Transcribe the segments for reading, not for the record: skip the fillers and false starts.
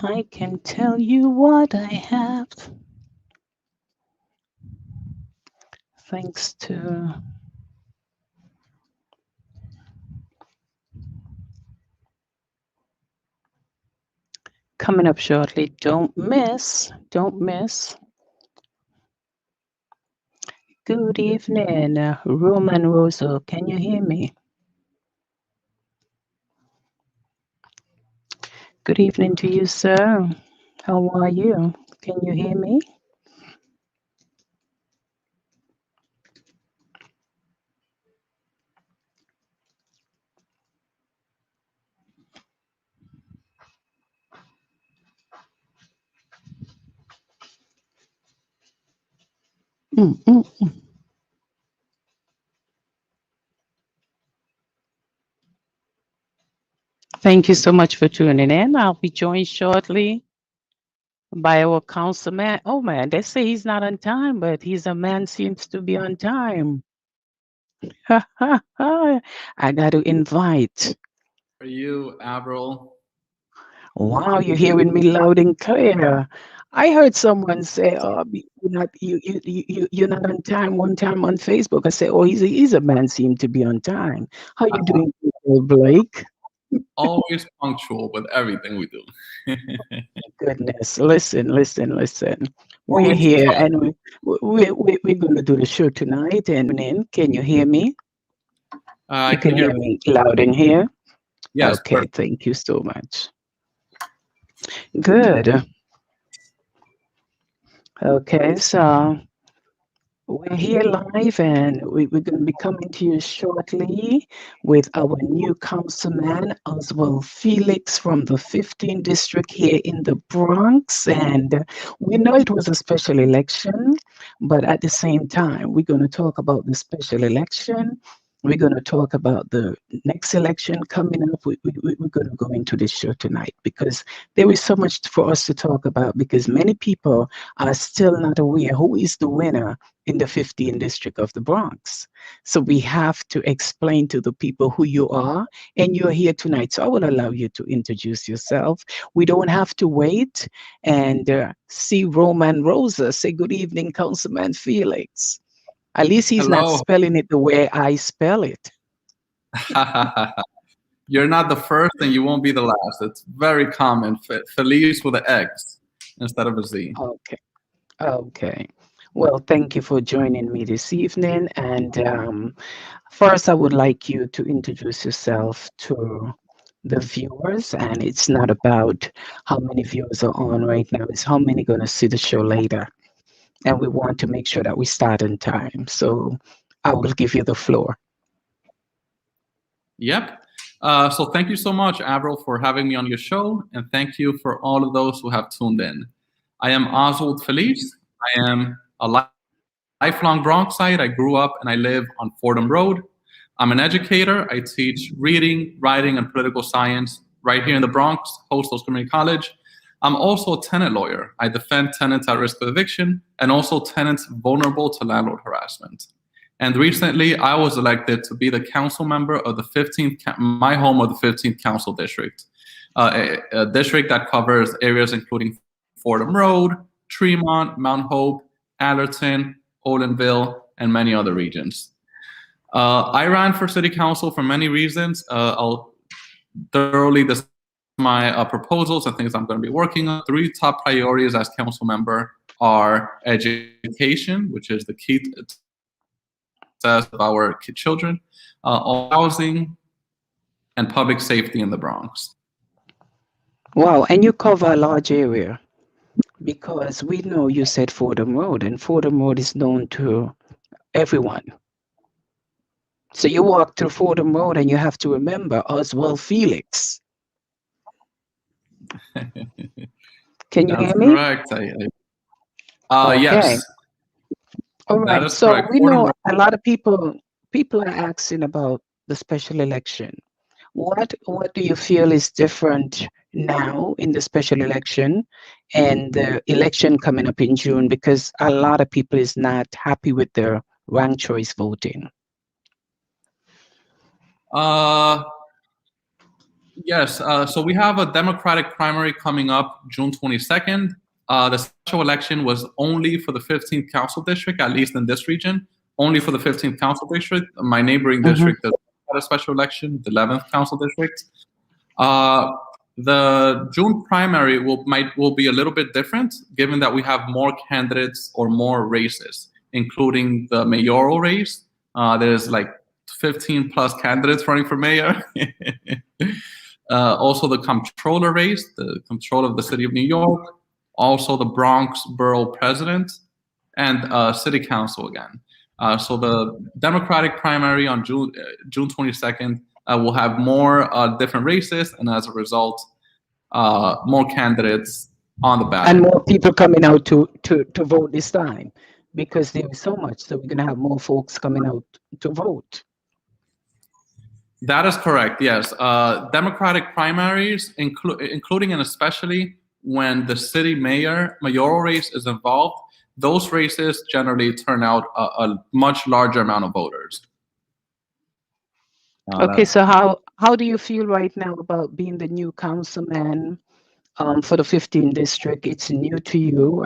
I can tell you what I have thanks to coming up shortly. Don't miss. Don't miss. Good evening, Roman Rosso. Can you hear me? Good evening to you, sir. How are you? Can you hear me? Mm-mm. Thank you so much for tuning in. I'll be joined shortly by our councilman. Oh man, they say he's not on time, but he's a man seems to be on time. I got to invite. For you, Avril. Wow, you're hearing me loud and clear. I heard someone say, "Oh, you're not you're not on time." One time on Facebook, I said, "Oh, he's a man seem to be on time." How you doing, Blake? Always punctual with everything we do. Goodness, listen. We're Always here try. and we're going to do the show tonight. And in, can you hear me? I You can can hear. hear me loud and here? Yes, Okay, thank you so much. Good. Okay, so we're here live and we're going to be coming to you shortly with our new councilman, Oswald Felix from the 15th district here in the Bronx. And we know it was a special election, but at the same time, we're going to talk about the special election. We're going to talk about the next election coming up. We're going to go into this show tonight because there is so much for us to talk about because many people are still not aware who is the winner in the 15th district of the Bronx. So we have to explain to the people who you are, and you're here tonight. So I will allow you to introduce yourself. We don't have to wait and see Roman Rosa say good evening, Councilman Felix. At least he's not hello. spelling it the way I spell it. You're not the first, and you won't be the last. It's very common. Feliz with an X instead of a Z. Okay. Okay. Well, thank you for joining me this evening. And first, I would like you to introduce yourself to the viewers. And it's not about how many viewers are on right now, it's how many going to see the show later. And we want to make sure that we start on time. So I will give you the floor. Yep. So thank you so much, Avril, for having me on your show, and thank you for all of those who have tuned in. I am Oswald Feliz. I am a lifelong Bronxite. I grew up and I live on Fordham Road. I'm an educator. I teach reading, writing, and political science right here in the Bronx, Coastal Community College. I'm also a tenant lawyer. I defend tenants at risk of eviction and also tenants vulnerable to landlord harassment. And recently, I was elected to be the council member of the 15th, my home of the 15th Council District, a district that covers areas including Fordham Road, Tremont, Mount Hope, Allerton, Olinville, and many other regions. I ran for city council for many reasons. I'll thoroughly discuss my proposals and things I'm going to be working on. Three top priorities as council member are education, which is the key to success of our children, housing, and public safety in the Bronx. Wow. And you cover a large area because we know you said Fordham Road, and Fordham Road is known to everyone. So you walk through Fordham Road and you have to remember Oswald Felix. Can you That's hear me? correct. Okay. Yes, All that right. is So correct. we Fordham know Road. a lot of people are asking about the special election. What do you feel is different now in the special election and the election coming up in June? Because a lot of people is not happy with their ranked choice voting. Uh, Yes, so we have a Democratic primary coming up June 22nd. The special election was only for the 15th council district, at least in this region, only for the 15th council district. My neighboring Mhm. district does not have a special election, the 11th council district. Uh, the June primary will be a little bit different, given that we have more candidates or more races, including the mayoral race. There's like 15 plus candidates running for mayor. Also the comptroller race, the control of the city of New York, also the Bronx borough president, and city council again. So the Democratic primary on June 22nd will have more different races, and as a result, more candidates on the And ballot. more people coming out to vote this time because there is so much. So we're going to have more folks coming out to vote. That is correct, yes. Democratic primaries, including and especially when the city mayoral race is involved, those races generally turn out a much larger amount of voters. Okay, so how do you feel right now about being the new councilman for the 15th district? It's new to you.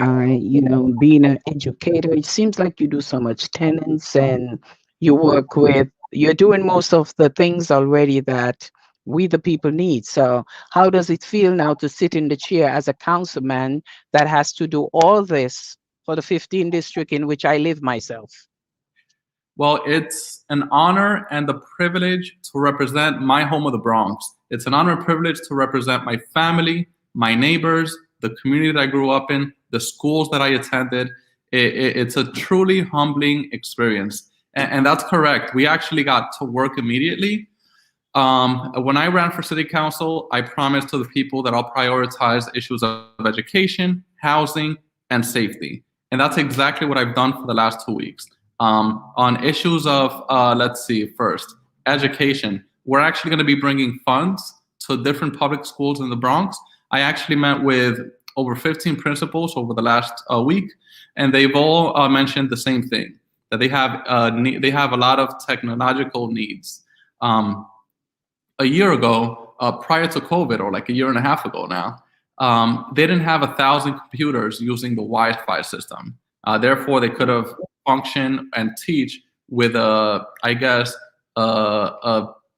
Being an educator, it seems like you do so much tenants and you're doing most of the things already that we the people need. So how does it feel now to sit in the chair as a councilman that has to do all this for the 15th district in which I live myself? Well, it's an honor and a privilege to represent my home of the Bronx. It's an honor and privilege to represent my family, my neighbors, the community that I grew up in, the schools that I attended. It's a truly humbling experience. And that's correct. We actually got to work immediately. When I ran for city council, I promised to the people that I'll prioritize issues of education, housing, and safety. And that's exactly what I've done for the last 2 weeks. On issues of, let's see, first, education. We're actually going to be bringing funds to different public schools in the Bronx. I actually met with over 15 principals over the last week, and they've all mentioned the same thing, that they have a lot of technological needs. A year ago, prior to COVID, or like a year and a half ago now, they didn't have 1,000 computers using the Wi-Fi system. Therefore, they could have function and teach with a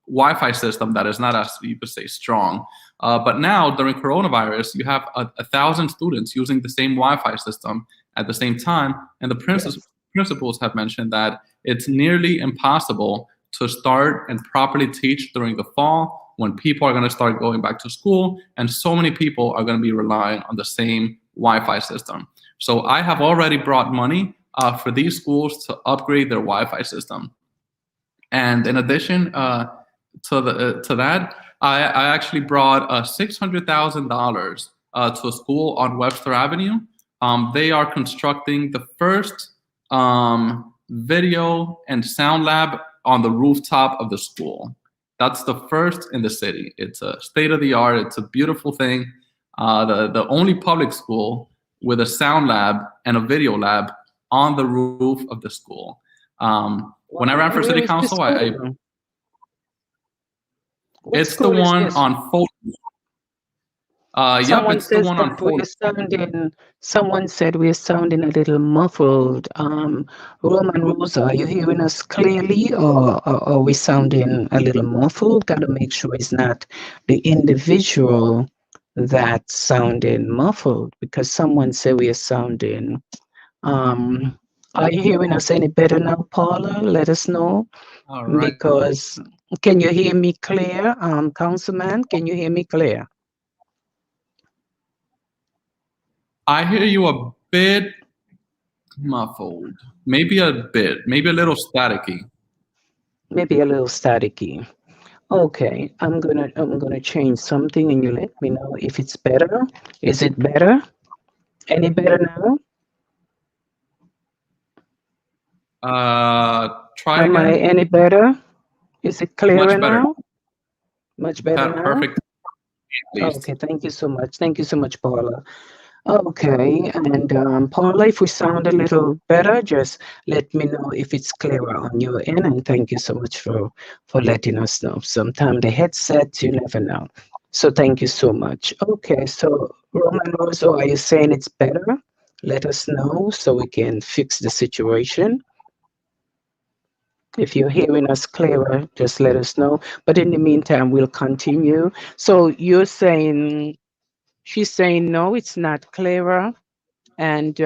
Wi-Fi system that is not as, you could say, strong. But now during coronavirus, you have 1,000 students using the same Wi-Fi system at the same time. And the principals have mentioned that it's nearly impossible to start and properly teach during the fall when people are going to start going back to school. And so many people are going to be relying on the same Wi-Fi system. So I have already brought money for these schools to upgrade their Wi-Fi system. And in addition to that, I actually brought $600,000 to a school on Webster Avenue. They are constructing the first video and sound lab on the rooftop of the school. That's the first in the city. It's a state-of-the-art. It's a beautiful thing. The only public school with a sound lab and a video lab on the roof of the school. When I ran for city council, it's the one on Fulton. Yep, it's the one on Fulton. Someone said we're sounding a little muffled. Roman Rosa, are you hearing us clearly, or are we sounding a little muffled? Got to make sure it's not the individual that's sounding muffled, because someone said we are sounding. Are you hearing us any better now, Paula? Let us know. All right. Because can you hear me clear, Councilman? Can you hear me clear? I hear you a bit muffled. Maybe a bit. Maybe a little staticky. Maybe a little staticky. Okay, I'm gonna change something, and you let me know if it's better. Is it better? Any better now? Try again. Am I any better? Is it clearer Much better. now? Much better now? Perfect. Okay, thank you so much. Thank you so much, Paula. Okay, and Paula, if we sound a little better, just let me know if it's clearer on your end. And thank you so much for letting us know. Sometimes the headset, you never know. So thank you so much. Okay, so Roman Rosso, are you saying it's better? Let us know so we can fix the situation. If you're hearing us clearer, just let us know. But in the meantime, we'll continue. So you're saying, she's saying, no, it's not clearer. And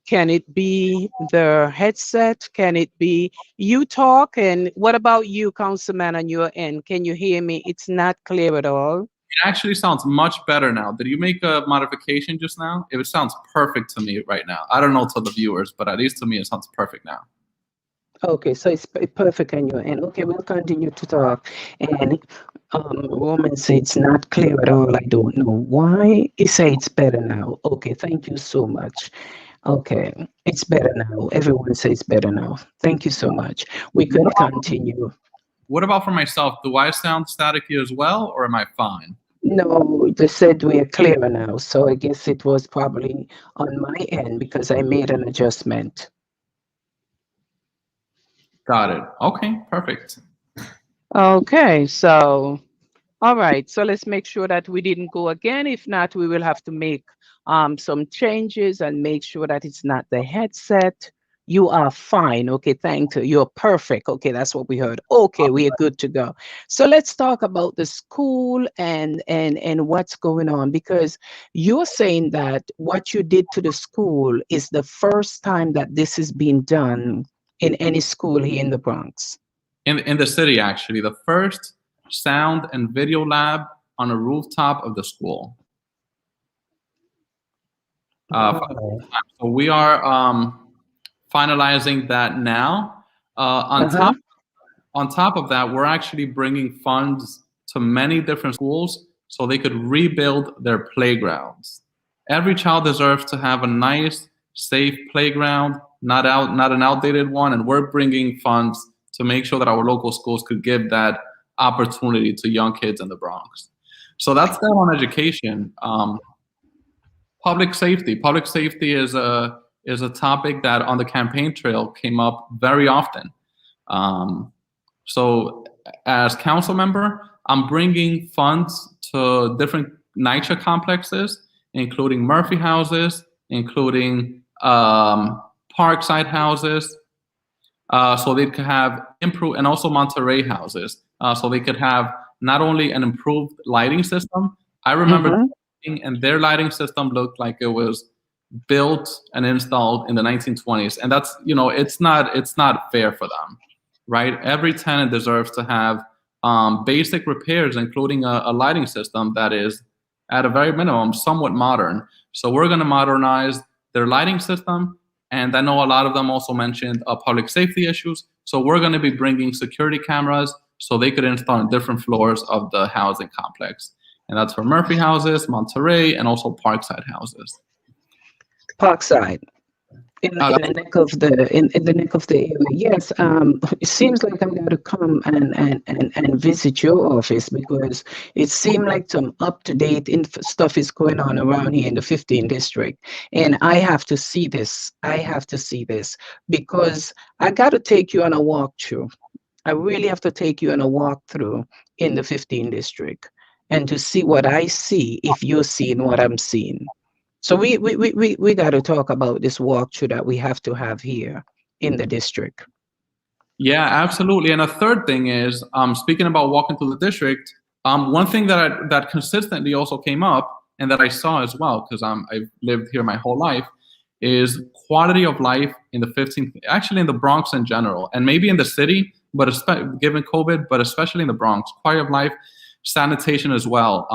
can it be the headset? Can it be you talk? And what about you, Councilman, on your end? Can you hear me? It's not clear at all. It actually sounds much better now. Did you make a modification just now? It sounds perfect to me right now. I don't know to the viewers, but at least to me, it sounds perfect now. Okay, so it's perfect on your end. Okay, we'll continue to talk. And Roman said it's not clear at all. I don't know why. He say it's better now. Okay, thank you so much. Okay, it's better now. Everyone says it's better now. Thank you so much. We What can about, continue. what about for myself? Do I sound staticky as well, or am I fine? No, they said we are clearer now. So I guess it was probably on my end because I made an adjustment. Got it. Okay, perfect. Okay, so all right, so let's make sure that we didn't go again. If not, we will have to make some changes and make sure that it's not the headset. You are fine. Okay, thank you. You're perfect. Okay, that's what we heard. Okay, we are good to go. So let's talk about the school and what's going on because you're saying that what you did to the school is the first time that this is being done in any school here in the Bronx. In the city, actually, the first sound and video lab on a rooftop of the school. For the Wow. first time. So we are finalizing that now. Uh-huh. On top of that, we're actually bringing funds to many different schools so they could rebuild their playgrounds. Every child deserves to have a nice, safe playground, not an outdated one, and we're bringing funds to make sure that our local schools could give that opportunity to young kids in the Bronx. So that's that on education. Public safety. Public safety is a topic that on the campaign trail came up very often. Um, so as council member, I'm bringing funds to different NYCHA complexes, including Murphy houses, including Parkside houses, so they could have improved, and also Monterey houses, so they could have not only an improved lighting system. I remember, Mm-hmm. and their lighting system looked like it was built and installed in the 1920s, and that's it's not fair for them, right? Every tenant deserves to have basic repairs, including a lighting system that is at a very minimum somewhat modern. So we're going to modernize their lighting system, and I know a lot of them also mentioned public safety issues. So we're going to be bringing security cameras so they could install on different floors of the housing complex, and that's for Murphy houses, Monterey, and also Parkside houses. Parkside. Uh, In the neck of in the neck of the area. Yes, it seems like I'm going to come and visit your office because it seemed like some up to date stuff is going on around here in the 15th district, and I have to see this. I have to see this because I got to take you on a walkthrough. I really have to take you on a walkthrough in the 15th district and to see what I see if you're seeing what I'm seeing. So we got to talk about this walkthrough that we have to have here in the district. Yeah, absolutely. And a third thing is, speaking about walking through the district, one thing that consistently also came up and that I saw as well, because I've lived here my whole life, is quality of life in the 15th, actually in the Bronx in general, and maybe in the city, but given COVID, but especially in the Bronx, quality of life, sanitation as well.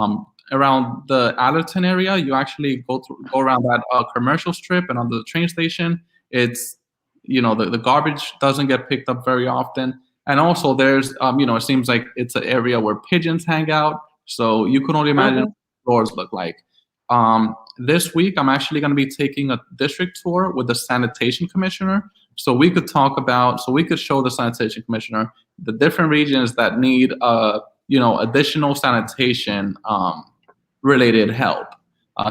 Around the Allerton area, you actually go around that commercial strip, and on the train station, it's the garbage doesn't get picked up very often, and also there's it seems like it's an area where pigeons hang out, so you can only imagine what Mhm. floors look like. This week I'm actually going to be taking a district tour with the sanitation commissioner, so we could show the sanitation commissioner the different regions that need additional sanitation related help.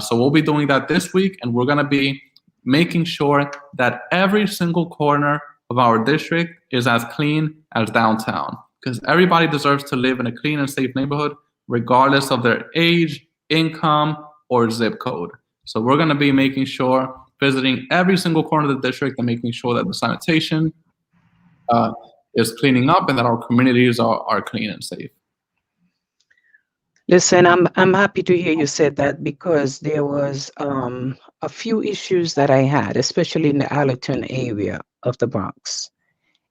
So we'll be doing that this week, and we're going to be making sure that every single corner of our district is as clean as downtown, because everybody deserves to live in a clean and safe neighborhood, regardless of their age, income, or zip code. So we're going to be making sure, visiting every single corner of the district and making sure that the sanitation is cleaning up and that our communities are clean and safe. Listen, I'm happy to hear you said that, because there was a few issues that I had, especially in the Allerton area of the Bronx.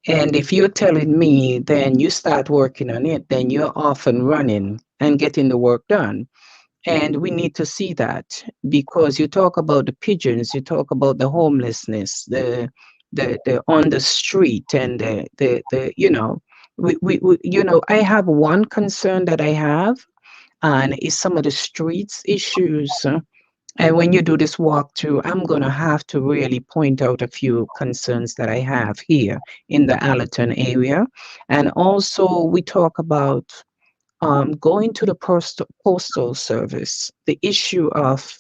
And if you're telling me, then you start working on it, then you're off and running and getting the work done. And we need to see that, because you talk about the pigeons, you talk about the homelessness, the on the street, and the we I have one concern that I have, and it's some of the streets issues. And when you do this walkthrough, I'm going to have to really point out a few concerns that I have here in the Allerton area. And also, we talk about going to the postal service, the issue of,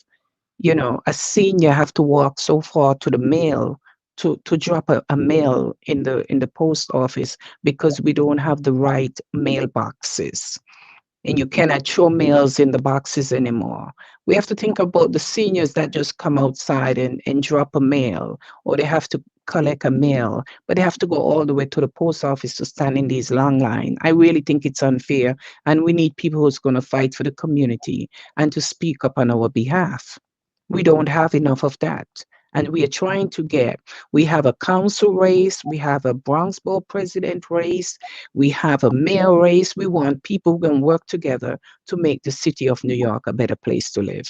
a senior have to walk so far to the mail to drop a mail in the post office, because we don't have the right mailboxes, and you cannot throw mails in the boxes anymore. We have to think about the seniors that just come outside and drop a mail, or they have to collect a mail, but they have to go all the way to the post office to stand in these long lines. I really think it's unfair, and we need people who's going to fight for the community and to speak up on our behalf. We don't have enough of that. And we are trying to we have a council race, we have a Bronx Board president race, we have a mayor race. We want people who can work together to make the city of New York a better place to live.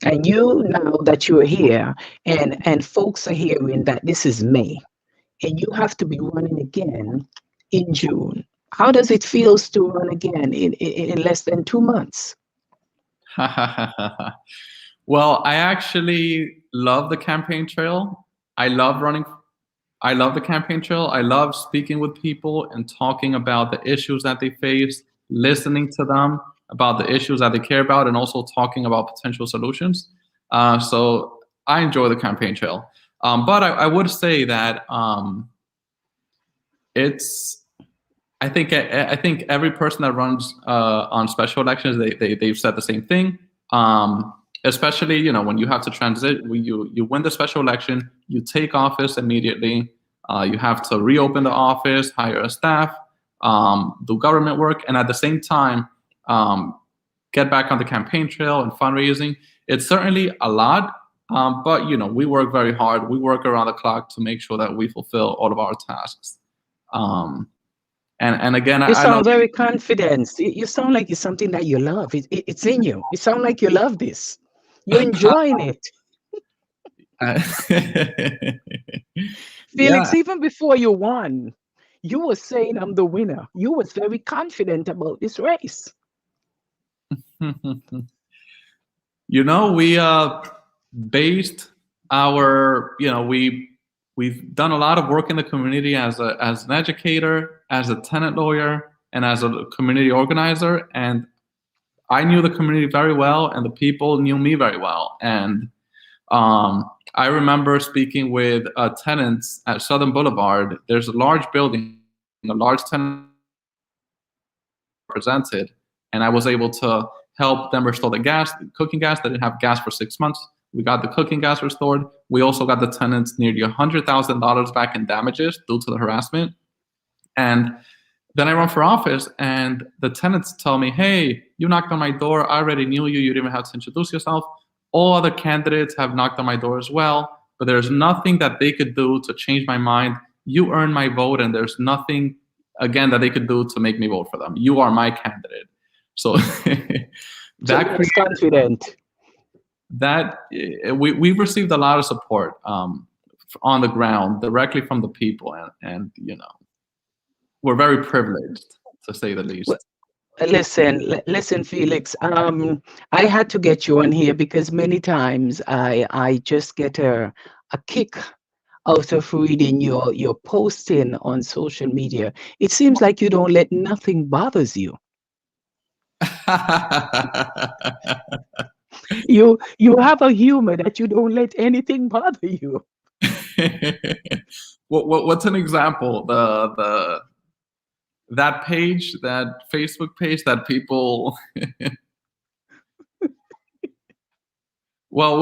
And now that you're here, and folks are hearing that this is May, and you have to be running again in June. How does it feel to run again in less than 2 months? Well, I actually love the campaign trail. I love running. I love the campaign trail. I love speaking with people and talking about the issues that they face, listening to them about the issues that they care about, and also talking about potential solutions. So I enjoy the campaign trail. But I would say that it's. I think every person that runs on special elections, they've said the same thing. Especially, when you have to transit, when you win the special election, you take office immediately. You have to reopen the office, hire a staff, do government work, and at the same time, get back on the campaign trail and fundraising. It's certainly a lot, but we work very hard. We work around the clock to make sure that we fulfill all of our tasks. And again, you sound very confident. You sound like it's something that you love. It's in you. You sound like you love this. You're enjoying it. Felix, even before you won, you were saying I'm the winner. You was very confident about this race. We based our, we've done a lot of work in the community as an educator, as a tenant lawyer, and as a community organizer. And I knew the community very well, and the people knew me very well. And I remember speaking with tenants at Southern Boulevard. There's a large building, a large tenant presented, and I was able to help them restore the cooking gas. They didn't have gas for 6 months. We got the cooking gas restored. We also got the tenants nearly $100,000 back in damages due to the harassment. And then I run for office, and the tenants tell me, hey, you knocked on my door. I already knew you. You didn't even have to introduce yourself. All other candidates have knocked on my door as well, but there's nothing that they could do to change my mind. You earned my vote, and there's nothing, again, that they could do to make me vote for them. You are my candidate. So that was confident. That we've received a lot of support on the ground directly from the people, and we're very privileged, to say the least. Well, listen, Felix. I had to get you on here because many times I just get a kick out of reading your posting on social media. It seems like you don't let nothing bothers you. You have a humor that you don't let anything bother you. What's an example? The that page, that Facebook page that people. Well,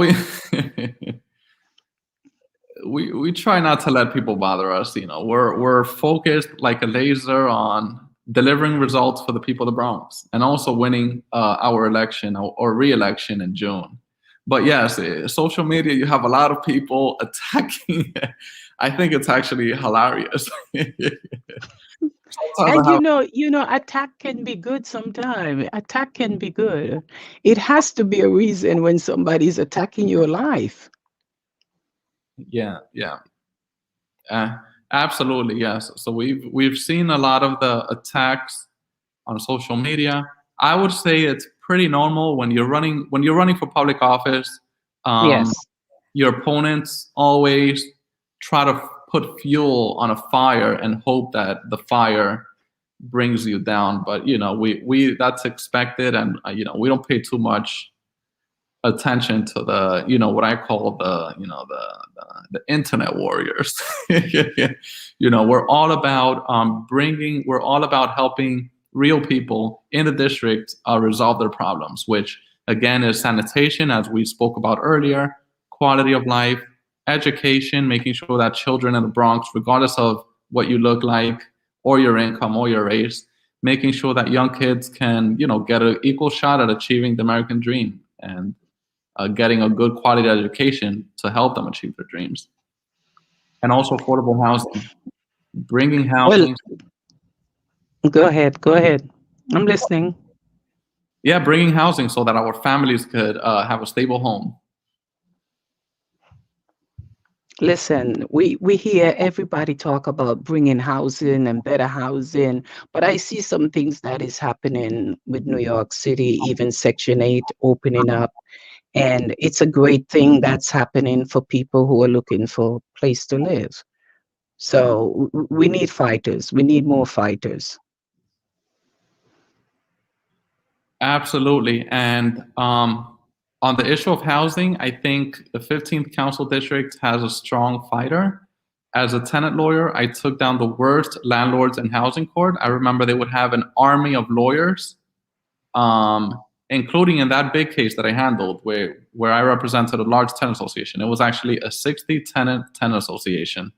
we try not to let people bother us. You know, we're focused like a laser on delivering results for the people of the Bronx and also winning our election or re-election in June. But yes, social media, you have a lot of people attacking. I think it's actually hilarious. Sometimes And I have, attack can be good sometimes. Attack can be good. It has to be a reason when somebody's attacking your life. yeah, yeah. Uh, Absolutely, yes. So we've seen a lot of the attacks on social media. I would say it's pretty normal when you're running for public office. Um, Yes. your opponents always try to put fuel on a fire and hope that the fire brings you down. But we that's expected, and we don't pay too much attention to the what I call the internet warriors. We're all about we're all about helping real people in the district resolve their problems, which again is sanitation, as we spoke about earlier, quality of life, education, making sure that children in the Bronx, regardless of what you look like or your income or your race, making sure that young kids can get an equal shot at achieving the American dream and getting a good quality education to help them achieve their dreams. And also affordable housing, bringing Well, housing. go ahead. Go ahead. I'm listening. Yeah, bringing housing so that our families could have a stable home. Listen, we hear everybody talk about bringing housing and better housing, but I see some things that is happening with New York City, even Section 8 opening up. And it's a great thing that's happening for people who are looking for a place to live. So we need fighters. We need more fighters. Absolutely. And on the issue of housing, I think the 15th Council District has a strong fighter. As a tenant lawyer, I took down the worst landlords in housing court. I remember they would have an army of lawyers, including in that big case that I handled, where I represented a large tenant association. It was actually a 60 tenant association.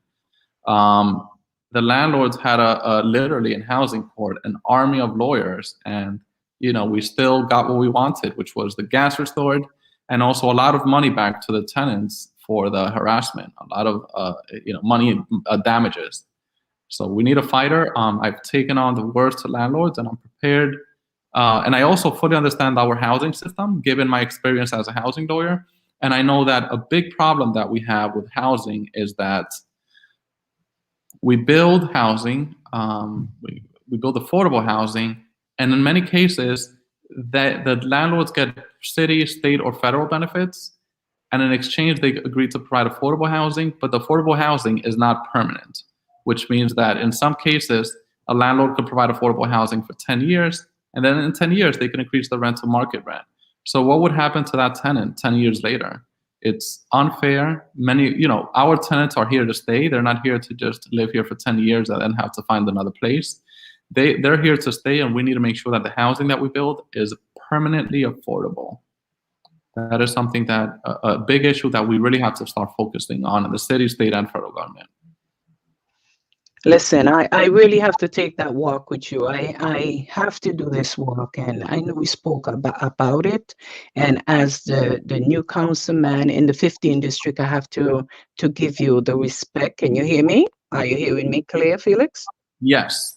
The landlords had a literally in housing court an army of lawyers, and we still got what we wanted, which was the gas restored and also a lot of money back to the tenants for the harassment, a lot of money damages. So we need a fighter. I've taken on the worst landlords, and I'm prepared. And I also fully understand our housing system, given my experience as a housing lawyer. And I know that a big problem that we have with housing is that we build housing, we build affordable housing, and in many cases, that the landlords get city, state, or federal benefits, and in exchange, they agree to provide affordable housing, but the affordable housing is not permanent, which means that in some cases, a landlord could provide affordable housing for 10 years, and then in 10 years, they can increase the rent to market rent. So what would happen to that tenant 10 years later? It's unfair. Our tenants are here to stay. They're not here to just live here for 10 years and then have to find another place. They're here to stay, and we need to make sure that the housing that we build is permanently affordable. That is something that a big issue that we really have to start focusing on in the city, state, and federal government. Listen, I really have to take that walk with you. I have to do this walk, and I know we spoke about it. And as the new councilman in the 15th district, I have to give you the respect. Can you hear me? Are you hearing me clear, Felix? Yes.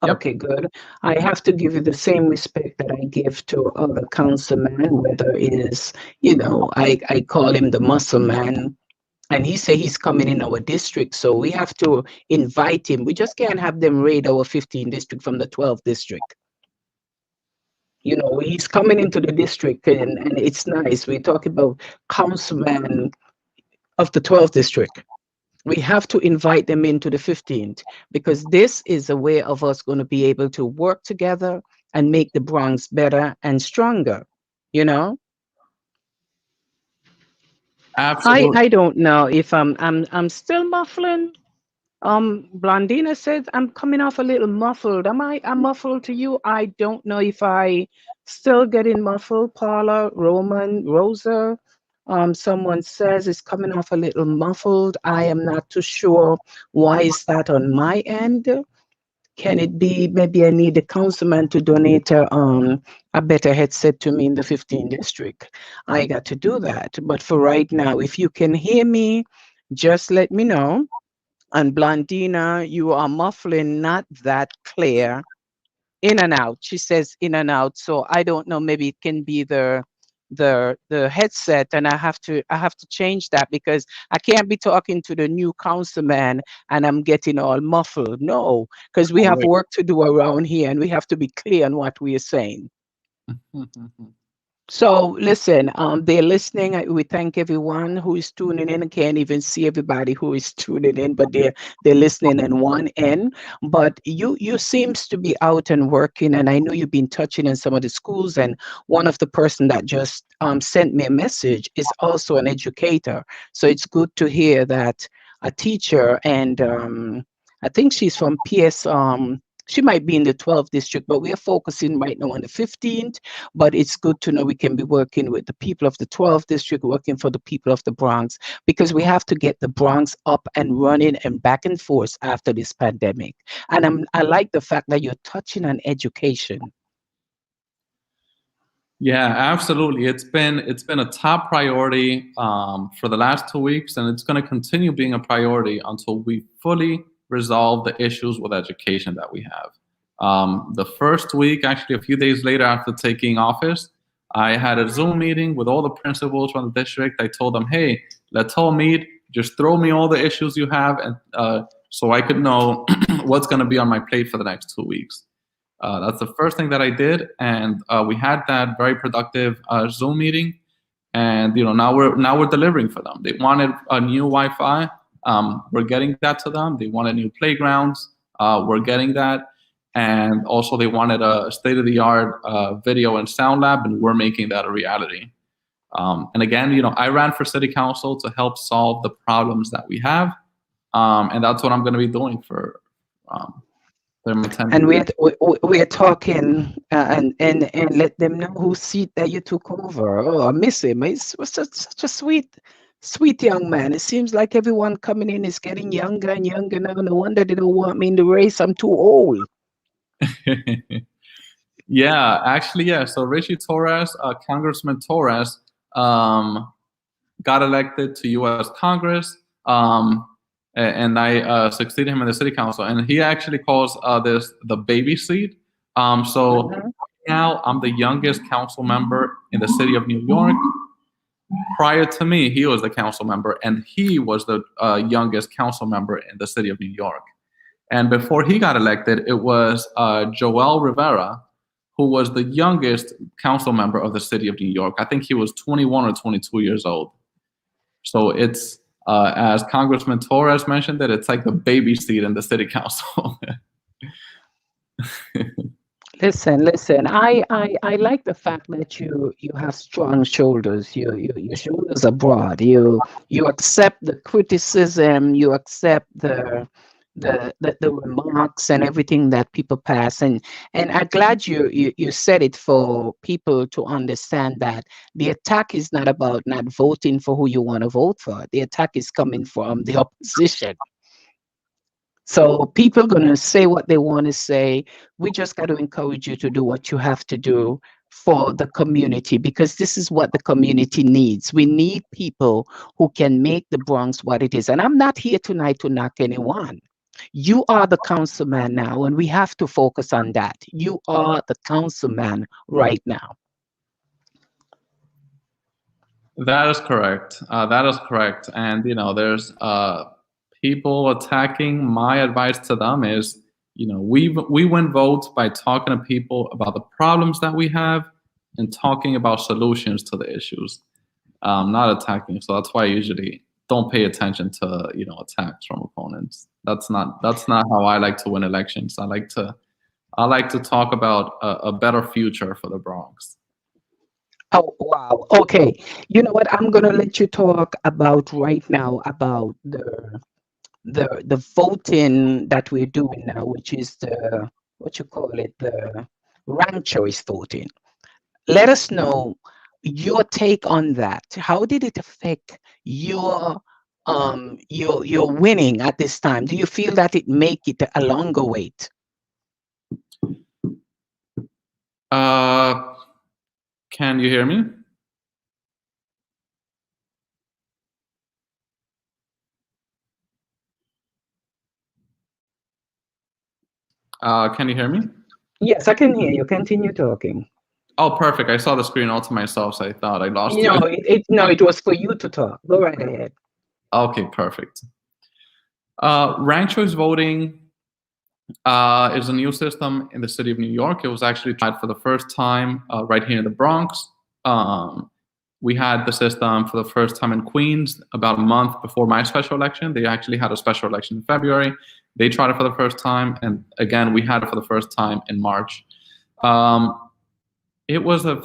Yep. Okay, good. I have to give you the same respect that I give to other councilmen, whether it is, I call him the muscle man, and he say he's coming in our district, so we have to invite him. We just can't have them raid our 15th district from the 12th district. He's coming into the district, and it's nice. We talk about councilman of the 12th district. We have to invite them into the 15th, because this is a way of us going to be able to work together and make the Bronx better and stronger, you know? Absolutely. I don't know if I'm still muffling. Blondina said I'm coming off a little muffled. I'm muffled to you? I don't know if I still getting muffled. Paula, Roman, Rosa. Someone says it's coming off a little muffled. I am not too sure why is that on my end. Can it be maybe I need the councilman to donate a better headset to me in the 15th district? I got to do that. But for right now, if you can hear me, just let me know. And Blondina, you are muffling not that clear. In and out. She says in and out. So I don't know. Maybe it can be the headset, and I have to change that because I can't be talking to the new councilman and I'm getting all muffled. No, because we have Great. work to do around here and we have to be clear on what we are saying. So listen, they're listening. We thank everyone who is tuning in. I can't even see everybody who is tuning in, but they're listening on one end. But you seems to be out and working, and I know you've been touching in some of the schools. And one of the person that just sent me a message is also an educator. So it's good to hear that a teacher, and I think she's from PS. She might be in the 12th district, but we are focusing right now on the 15th. But it's good to know we can be working with the people of the 12th district, working for the people of the Bronx, because we have to get the Bronx up and running and back and forth after this pandemic. And I like the fact that you're touching on education. Yeah, absolutely. It's been a top priority for the last 2 weeks, and it's going to continue being a priority until we fully resolve the issues with education that we have. The first week, actually, a few days later after taking office, I had a Zoom meeting with all the principals from the district. I told them, "Hey, let's all meet. Just throw me all the issues you have, and so I could know what's going to be on my plate for the next 2 weeks." That's the first thing that I did, and we had that very productive Zoom meeting. And now we're delivering for them. They wanted a new Wi-Fi. We're getting that to them. They wanted new playgrounds. We're getting that, and also they wanted a state-of-the-art video and sound lab, and we're making that a reality. And again, I ran for city council to help solve the problems that we have, and that's what I'm going to be doing for. And we're talking and let them know whose seat that you took over. Oh, I miss him. He's was such a sweet young man. It seems like everyone coming in is getting younger and younger now. No wonder they don't want me in the race. I'm too old. Yeah, actually, yeah. So Richie Torres, Congressman Torres, got elected to U.S. Congress, and I succeeded him in the city council. And he actually calls this the baby seat. So now I'm the youngest council member in the city of New York. Prior to me, he was the council member, and he was the youngest council member in the city of New York. And before he got elected, it was Joel Rivera, who was the youngest council member of the city of New York. I think he was 21 or 22 years old. So it's, as Congressman Torres mentioned, that it's like the baby seat in the city council. Listen. I like the fact that you have strong shoulders. Your shoulders are broad. You accept the criticism. You accept the remarks and everything that people pass. And I'm glad you said it for people to understand that the attack is not about not voting for who you want to vote for. The attack is coming from the opposition. So people going to say what they want to say. We just got to encourage you to do what you have to do for the community, because this is what the community needs. We need people who can make the Bronx what it is. And I'm not here tonight to knock anyone. You are the councilman now, and we have to focus on that. You are the councilman right now. That is correct. That is correct. And there's people attacking. My advice to them is, we win votes by talking to people about the problems that we have and talking about solutions to the issues, not attacking. So that's why I usually don't pay attention to attacks from opponents. That's not how I like to win elections. I like to I like to talk about a better future for the Bronx. Oh, wow. Okay. You know what? I'm gonna let you talk about right now about the voting that we're doing now, which is the what you call it, the ranked choice voting. Let us know your take on that. How did it affect your winning at this time? Do you feel that it make it a longer wait? Uh, can you hear me? Can you hear me? Yes, I can hear you. Continue talking. Oh, perfect. I saw the screen all to myself, so I thought I lost you. No, it was for you to talk. Go right ahead. Okay, perfect. Ranked choice voting is a new system in the city of New York. It was actually tried for the first time right here in the Bronx. Um, we had the system for the first time in Queens about a month before my special election. They actually had a special election in February. They tried it for the first time, and again, we had it for the first time in March. It was the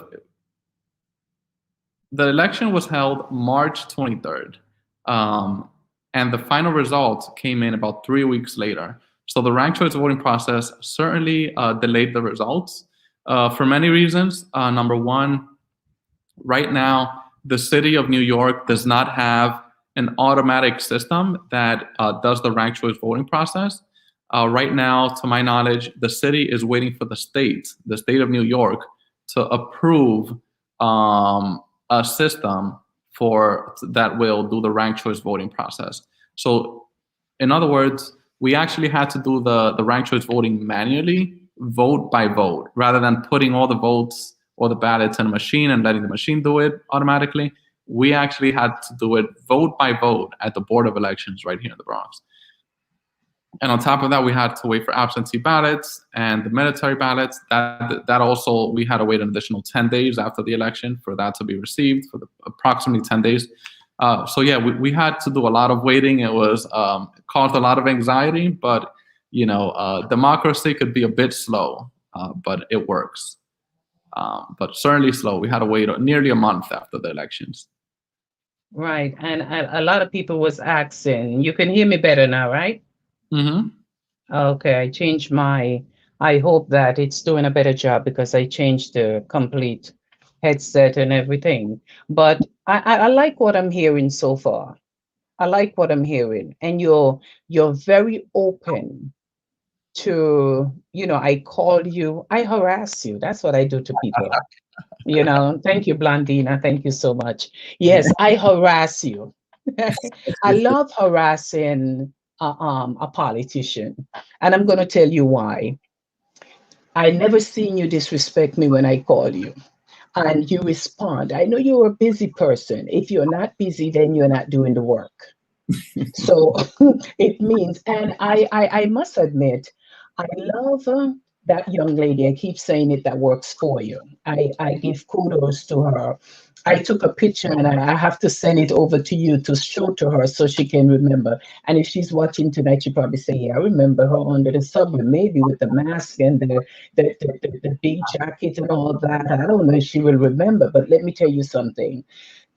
election was held March 23rd, and the final results came in about 3 weeks later. So the ranked choice voting process certainly delayed the results for many reasons. Number one, right now, the city of New York does not have an automatic system that does the ranked choice voting process. Right now, to my knowledge, the city is waiting for the state of New York, to approve a system for that will do the ranked choice voting process. So, in other words, we actually had to do the ranked choice voting manually, vote by vote, rather than putting all the votes or the ballots in a machine and letting the machine do it automatically. We actually had to do it vote by vote at the Board of Elections right here in the Bronx. And on top of that, we had to wait for absentee ballots and the military ballots. That also, we had to wait an additional 10 days after the election for that to be received, for approximately 10 days. So yeah, we had to do a lot of waiting. It was caused a lot of anxiety, but democracy could be a bit slow, but it works. But certainly slow. We had to wait nearly a month after the elections. Right. And a lot of people was asking, you can hear me better now, right? Mm-hmm. Okay, I hope that it's doing a better job because I changed the complete headset and everything. But I like what I'm hearing so far. I like what I'm hearing. And you're very open to, I call you, I harass you. That's what I do to people. Thank you, Blandina. Thank you so much. Yes, I harass you. I love harassing a politician, and I'm going to tell you why. I never seen you disrespect me when I call you, and you respond. I know you're a busy person. If you're not busy, then you're not doing the work. So it means, and I must admit, I love that young lady. I keep saying it, that works for you. I give kudos to her. I took a picture and I have to send it over to you to show to her so she can remember. And if she's watching tonight, she probably say, "Yeah, I remember her under the subway, maybe with the mask and the big jacket and all that." I don't know if she will remember, but let me tell you something.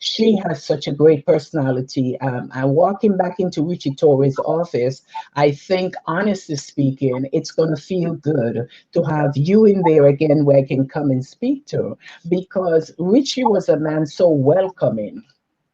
She has such a great personality. And walking back into Richie Torres' office, I think, honestly speaking, it's going to feel good to have you in there again where I can come and speak to. Because Richie was a man so welcoming.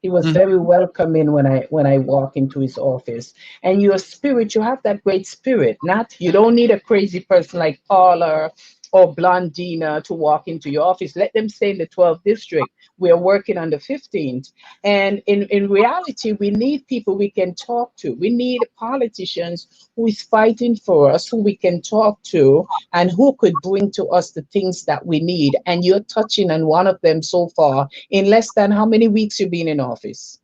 He was Mhm. very welcoming when I walk into his office. And your spirit, you have that great spirit. Not you don't need a crazy person like Paula or Blondina to walk into your office. Let them stay in the 12th district. We're working on the 15th. And in reality, we need people we can talk to. We need politicians who is fighting for us, who we can talk to, and who could bring to us the things that we need. And you're touching on one of them so far in less than how many weeks you've been in office?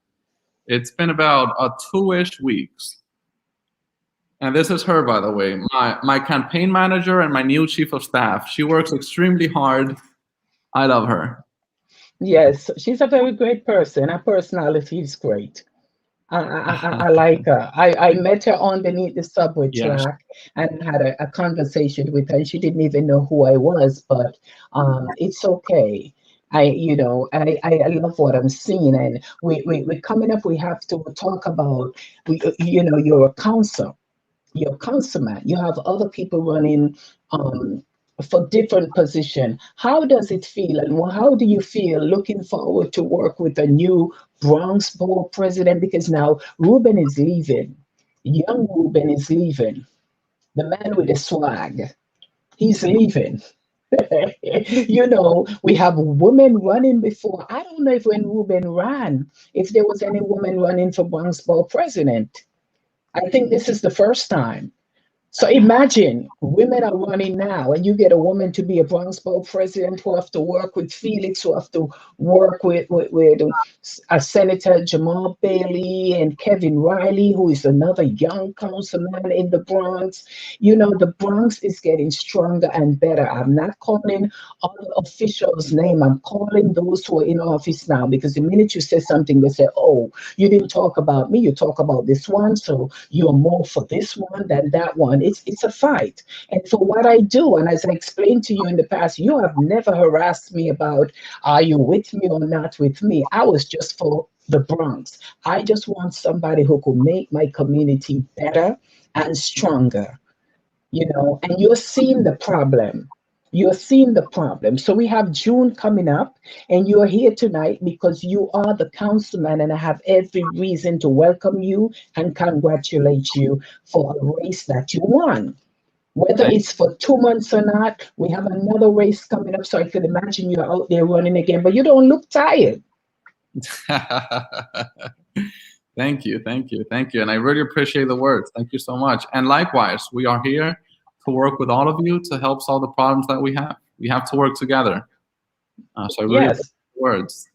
It's been about 2-ish weeks. And this is her, by the way, my campaign manager and my new chief of staff. She works extremely hard. I love her. Yes, she's a very great person. Her personality is great. I like her. I met her underneath the subway Yeah. track and had a conversation with her. And she didn't even know who I was, but it's okay. I love what I'm seeing, and we coming up. We have to talk about, you're a council, your councilman, you have other people running um, for different position. How does it feel, and how do you feel looking forward to work with a new Bronx board president? Because now Ruben is leaving, young Ruben is leaving, the man with the swag, he's leaving. We have women running before. I don't know if when Ruben ran, if there was any woman running for Bronx board president. I think this is the first time. So imagine women are running now, and you get a woman to be a Bronx Board president who have to work with Felix, who have to work with Senator Jamal Bailey and Kevin Riley, who is another young councilman in the Bronx. The Bronx is getting stronger and better. I'm not calling other officials' name. I'm calling those who are in office now, because the minute you say something, they say, "Oh, you didn't talk about me. You talk about this one, so you're more for this one than that one." It's a fight. And for what I do, and as I explained to you in the past, you have never harassed me about, are you with me or not with me? I was just for the Bronx. I just want somebody who could make my community better and stronger, and you're seeing the problem. You're seeing the problem. So we have June coming up, and you're here tonight because you are the councilman, and I have every reason to welcome you and congratulate you for a race that you won. Whether Thank it's for 2 months or not, we have another race coming up. So I could imagine you're out there running again, but you don't look tired. Thank you, thank you, thank you. And I really appreciate the words. Thank you so much. And likewise, we are here to work with all of you to help solve the problems that we have. We have to work together. So I really Yes. appreciate the words.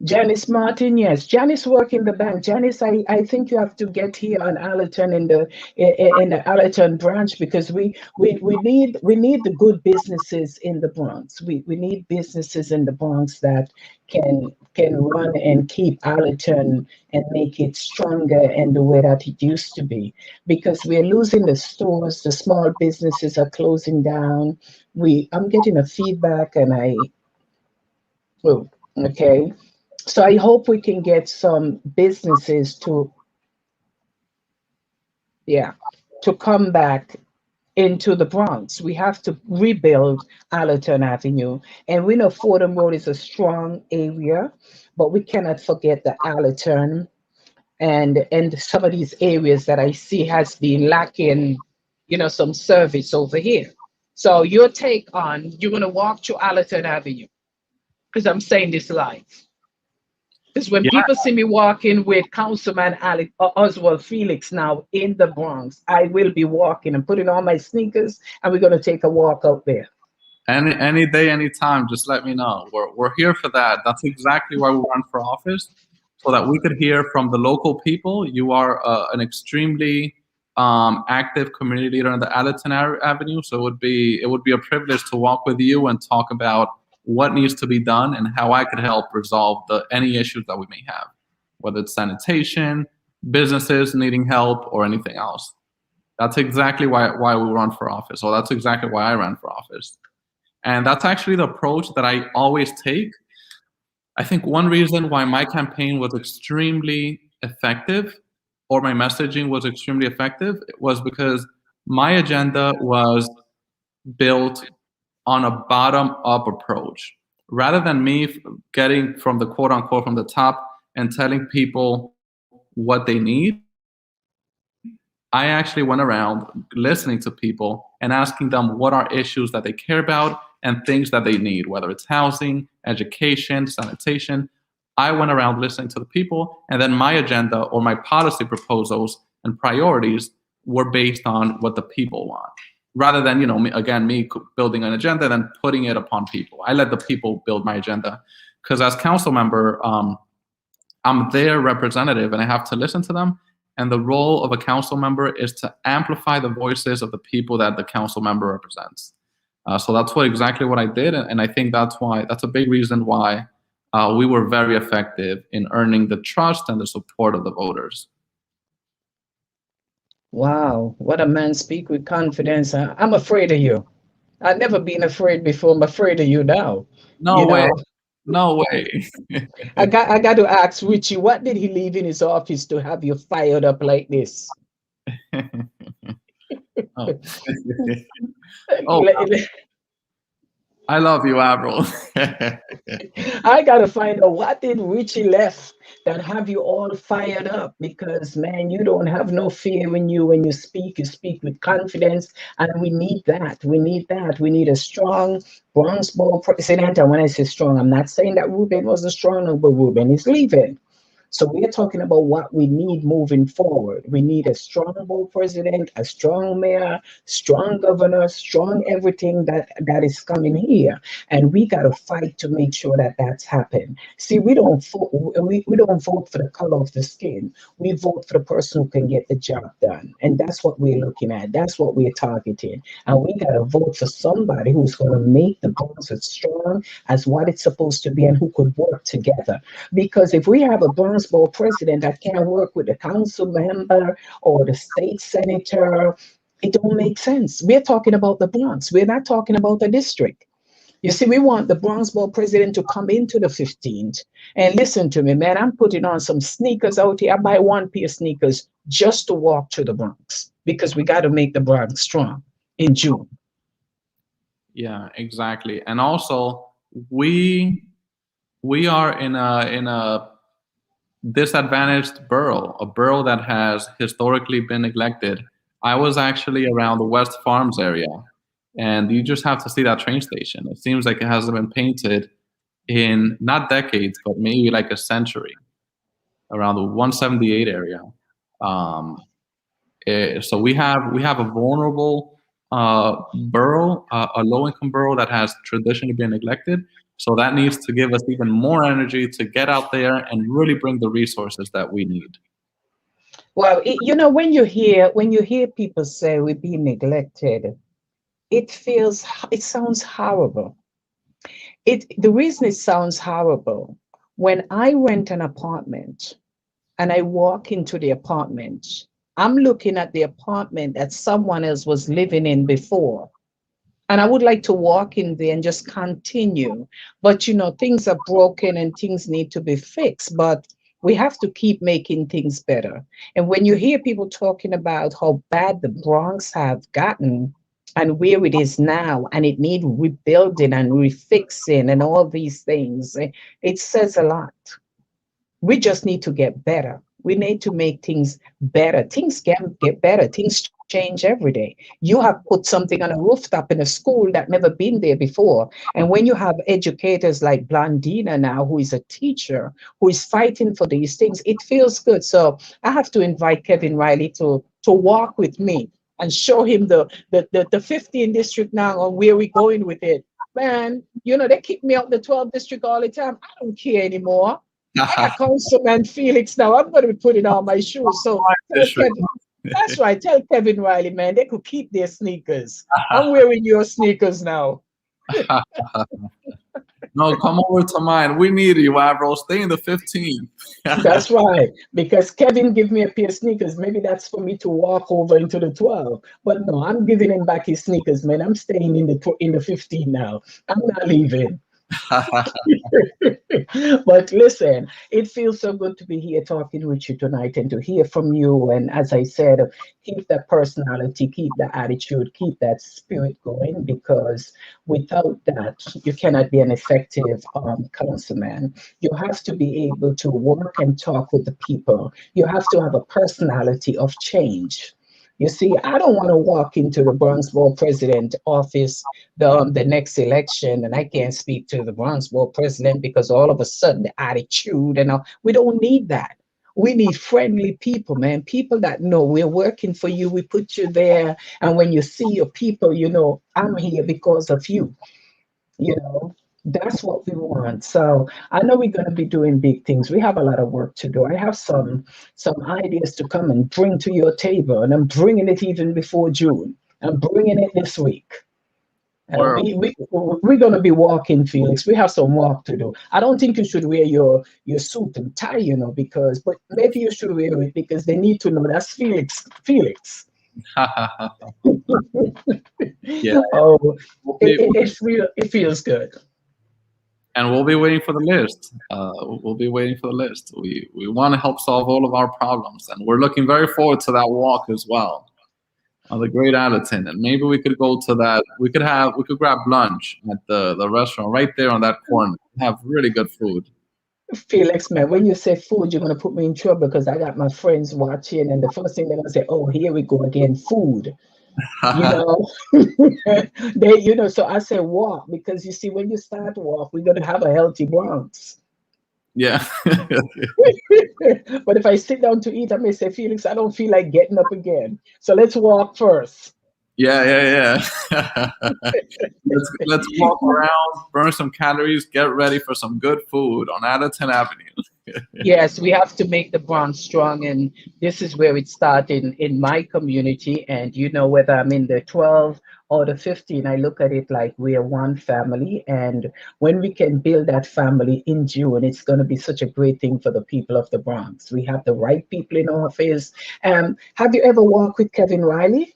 Janice Martin, yes. Janice work in the bank. Janice, I think you have to get here on Allerton in the Allerton branch, because we need the good businesses in the Bronx. We need businesses in the Bronx that can run and keep Allerton and make it stronger and the way that it used to be. Because we're losing the stores, the small businesses are closing down. I'm getting a feedback, and oh, okay. So I hope we can get some businesses yeah, to come back into the Bronx. We have to rebuild Allerton Avenue. And we know Fordham Road is a strong area, but we cannot forget the Allerton and some of these areas that I see has been lacking, some service over here. So your take on, you're gonna walk to Allerton Avenue, because I'm saying this live. Because when Yeah, people see me walking with Councilman Oswald Felix now in the Bronx, I will be walking and putting on my sneakers, and we're going to take a walk out there. any day, any time, just let me know. We're here for that. That's exactly why we run for office, so that we could hear from the local people. You are an extremely active community leader in the Allerton Avenue, so it would be a privilege to walk with you and talk about what needs to be done and how I could help resolve any issues that we may have, whether it's sanitation, businesses needing help, or anything else. That's exactly why we run for office, or that's exactly why I ran for office. And that's actually the approach that I always take. I think one reason why my campaign was extremely effective, or my messaging was extremely effective, was because my agenda was built on a bottom-up approach. Rather than me getting from the quote unquote from the top and telling people what they need, I actually went around listening to people and asking them what are issues that they care about and things that they need, whether it's housing, education, sanitation. I went around listening to the people, and then my agenda or my policy proposals and priorities were based on what the people want. Rather than, me building an agenda, then putting it upon people. I let the people build my agenda, because as council member, I'm their representative and I have to listen to them. And the role of a council member is to amplify the voices of the people that the council member represents. So that's exactly what I did, and I think that's a big reason why we were very effective in earning the trust and the support of the voters. Wow, what a man speak with confidence. I'm afraid of you. I've never been afraid before. I'm afraid of you now. No You way. know, No way. I got to ask Richie, what did he leave in his office to have you fired up like this? Oh. Oh, I love you, Avril. I gotta find out what did Richie left that have you all fired up, because man, you don't have no fear in you when you speak with confidence, and we need that. We need that. We need a strong Bronx ball president. And when I say strong, I'm not saying that Ruben wasn't strong, but Ruben is leaving. So we're talking about what we need moving forward. We need a strong board president, a strong mayor, strong governor, strong everything that is coming here, and we got to fight to make sure that that's happened. See, we don't vote for the color of the skin. We vote for the person who can get the job done, and that's what we're looking at. That's what we're targeting, and we got to vote for somebody who's going to make the Bronx as strong as what it's supposed to be, and who could work together. Because if we have a Bronx Board president that can't work with the council member or the state senator, it don't make sense. We're talking about the Bronx. We're not talking about the district. You see, we want the Bronx Board president to come into the 15th and listen to me, man. I'm putting on some sneakers out here. I buy one pair of sneakers just to walk to the Bronx, because we got to make the Bronx strong in June. Yeah, exactly. And also, we are in a disadvantaged borough, a borough that has historically been neglected. I was actually around the West Farms area, and you just have to see that train station. It seems like it hasn't been painted in not decades, but maybe like a century, around the 178 area. Um, so we have a vulnerable borough, a low-income borough that has traditionally been neglected. So that needs to give us even more energy to get out there and really bring the resources that we need. Well, when you hear people say we're being neglected, it sounds horrible. The reason it sounds horrible, when I rent an apartment and I walk into the apartment, I'm looking at the apartment that someone else was living in before. And I would like to walk in there and just continue. But things are broken and things need to be fixed. But we have to keep making things better. And when you hear people talking about how bad the Bronx have gotten and where it is now, and it need rebuilding and refixing and all these things, it says a lot. We just need to get better. We need to make things better. Things can get better. Things change every day. You have put something on a rooftop in a school that never been there before. And when you have educators like Blandina now, who is a teacher, who is fighting for these things, it feels good. So I have to invite Kevin Riley to walk with me and show him the 15 district now on where we're going with it. Man, they kick me out the 12 district all the time. I don't care anymore. I got Councilman Felix now. I'm going to be putting on my shoes. So that's right. Tell Kevin Riley, man, they could keep their sneakers. I'm wearing your sneakers now. No, come over to mine. We need you, Avril. Stay in the 15. That's right. Because Kevin gave me a pair of sneakers. Maybe that's for me to walk over into the 12. But no, I'm giving him back his sneakers, man. I'm staying in the 15 now. I'm not leaving. But listen, it feels so good to be here talking with you tonight and to hear from you. And as I said, keep that personality, keep that attitude, keep that spirit going, because without that, you cannot be an effective councilman. You have to be able to work and talk with the people. You have to have a personality of change. You see, I don't want to walk into the Bronx Board president office the next election, and I can't speak to the Bronx Board president because all of a sudden the attitude and all. We don't need that. We need friendly people, man. People that know we're working for you. We put you there, and when you see your people, I'm here because of you. You know, that's what we want. So I know we're going to be doing big things. We have a lot of work to do. I have some ideas to come and bring to your table, and I'm bringing it even before June. I'm bringing it this week. We're We're gonna be walking, Felix. We have some work to do. I don't think you should wear your suit and tie, because but maybe you should wear it because they need to know that's Felix. Felix. yeah, Oh, we'll be, it feels good. and we'll be waiting for the list. We'll be waiting for the list. We want to help solve all of our problems, and we're looking very forward to that walk as well on the Great Allerton. And maybe we could go to that. We could grab lunch at the restaurant right there on that corner. Have really good food. Felix, man, when you say food, you're gonna put me in trouble because I got my friends watching, and the first thing they're gonna say, "Oh, here we go again, food." You know, So I say walk because you see, when you start to walk, we're gonna have a healthy Bronx. Yeah. But if I sit down to eat, I may say, Felix, I don't feel like getting up again. So let's walk first. Yeah. Let's walk around, burn some calories, get ready for some good food on Allerton Avenue. Yes, we have to make the bond strong, and this is where it started in my community. And whether I'm in the 12 or the 15, I look at it like we are one family. And when we can build that family in June, it's going to be such a great thing for the people of the Bronx. We have the right people in office. Have you ever worked with Kevin Riley?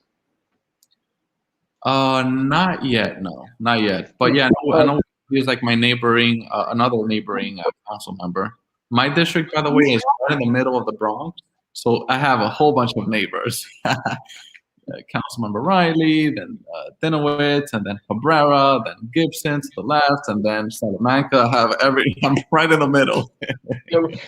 Not yet, no, not yet. But yeah, I Oh, know he's like my neighboring, another neighboring council member. My district, by the way, is right in the middle of the Bronx, so I have a whole bunch of neighbors. Councilmember Riley, then Dinowitz, and then Cabrera, then Gibson to the left, and then Salamanca. I have I'm right in the middle.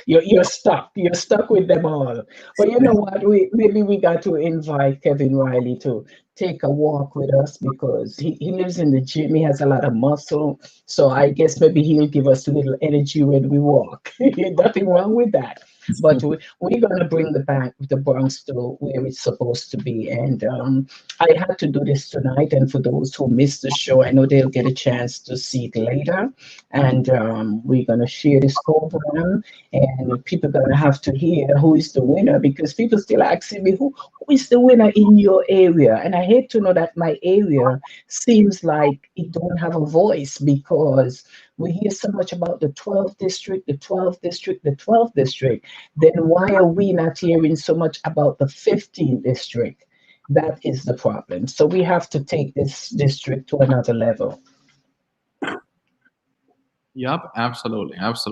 you're stuck. You're stuck with them all. But you know what? Maybe we got to invite Kevin Riley to take a walk with us because he lives in the gym. He has a lot of muscle. So I guess maybe he'll give us a little energy when we walk. Nothing wrong with that. But we're gonna bring the Bronx to where it's supposed to be. And I had to do this tonight. And for those who missed the show, I know they'll get a chance to see it later. And we're gonna share this program, and people are gonna have to hear who is the winner because people still asking me who is the winner in your area, and I hate to know that my area seems like it don't have a voice because we hear so much about the 12th district, the 12th district, the 12th district. Then why are we not hearing so much about the 15th district? That is the problem. So we have to take this district to another level. Yep, absolutely. I as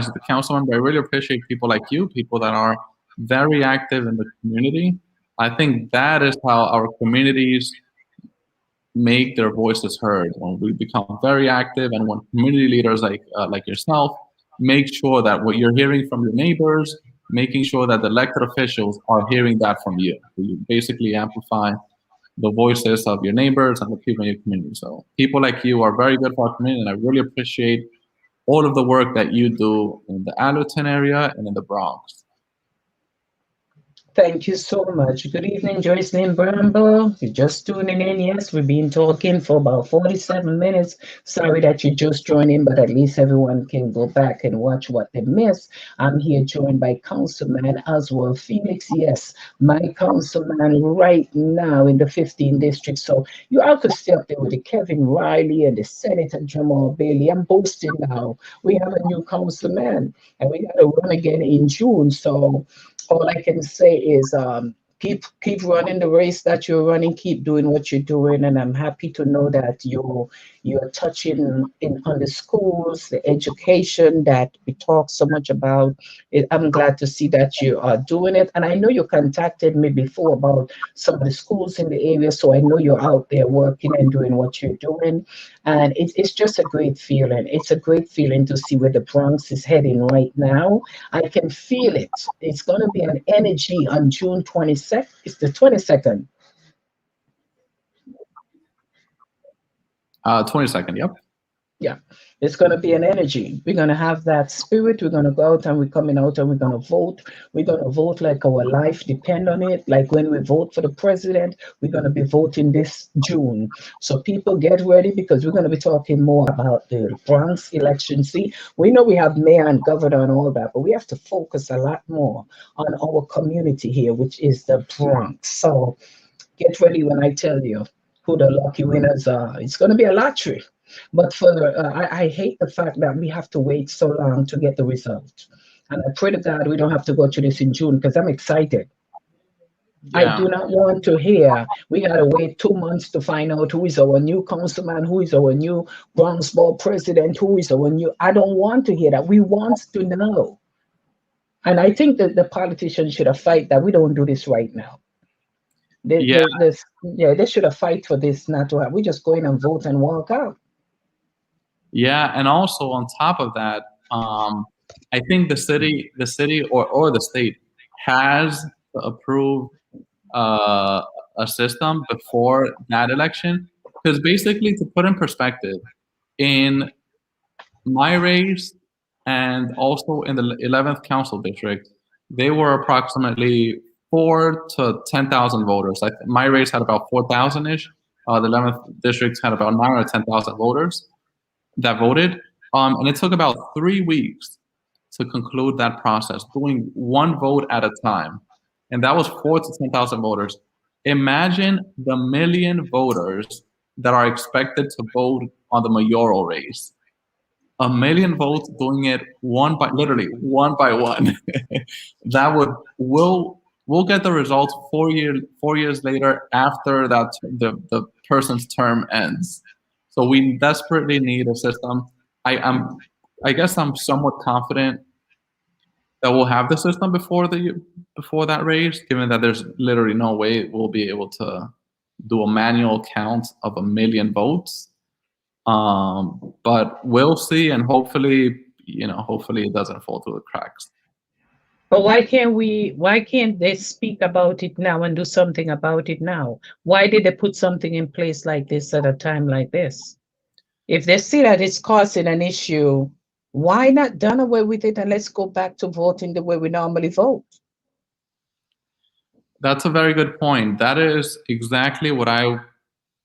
the council member, I really appreciate people like you, people that are very active in the community. I think that is how our communities make their voices heard. When we become very active, and when community leaders like yourself make sure that what you're hearing from your neighbors, making sure that the elected officials are hearing that from you. You basically amplify the voices of your neighbors and the people in your community. So people like you are very good for our community, and I really appreciate all of the work that you do in the Allerton area and in the Bronx. Thank you so much. Good evening, Joycelyn Bramble. You're just tuning in. Yes, we've been talking for about 47 minutes. Sorry that you just joined in, but at least everyone can go back and watch what they missed. I'm here joined by Councilman Oswald Felix. Yes, my councilman right now in the 15th district. So you have to stay up there with the Kevin Riley and the Senator Jamal Bailey. I'm boasting now. We have a new councilman, and we got to run again in June. So all I can say is keep running the race that you're running, keep doing what you're doing, and I'm happy to know that you're touching in on the schools, the education that we talk so much about. I'm glad to see that you are doing it, and I know you contacted me before about some of the schools in the area, so I know you're out there working and doing what you're doing, and it's just a great feeling. It's a great feeling to see where the Bronx is heading right now. I can feel it. It's going to be an energy on June 22nd. It's the 22nd. 22nd, yep. Yeah, it's going to be an energy. We're going to have that spirit. We're going to go out and we're coming out and we're going to vote. We're going to vote like our life depend on it. Like when we vote for the president, we're going to be voting this June. So people get ready because we're going to be talking more about the Bronx election. See, we know we have mayor and governor and all that, but we have to focus a lot more on our community here, which is the Bronx. So get ready when I tell you. who the lucky winners are. It's going to be a lottery. But for I hate the fact that we have to wait so long to get the result. And I pray to God we don't have to go through this in June because I'm excited. I Yeah. do not want to hear we got to wait 2 months to find out who is our new councilman, who is our new Bronx Board president, who is our new. I don't want to hear that. We want to know. And I think that the politicians should have fight that we don't do this right now. Yeah. They should have fight for this not to have. We just go in and vote and walk out. Yeah, and also on top of that, I think the city or the state has to approve uh, a system before that election. Because basically, to put in perspective, in my race and also in the 11th council district, they were approximately 4 to 10,000 voters. My race had about 4,000 ish. The 11th district had about 9 or 10,000 voters that voted. And it took about 3 weeks to conclude that process, doing one vote at a time. And that was 4 to 10,000 voters. Imagine the million voters that are expected to vote on the mayoral race. A million votes doing it literally one by one. That we'll get the results 4 years later after that the person's term ends. So we desperately need a system. I guess I'm somewhat confident that we'll have the system before that race, given that there's literally no way we'll be able to do a manual count of a million votes. But we'll see, and hopefully it doesn't fall through the cracks. But why can't they speak about it now and do something about it now? Why did they put something in place like this at a time like this? If they see that it's causing an issue, why not done away with it and let's go back to voting the way we normally vote? That's a very good point. That is exactly what I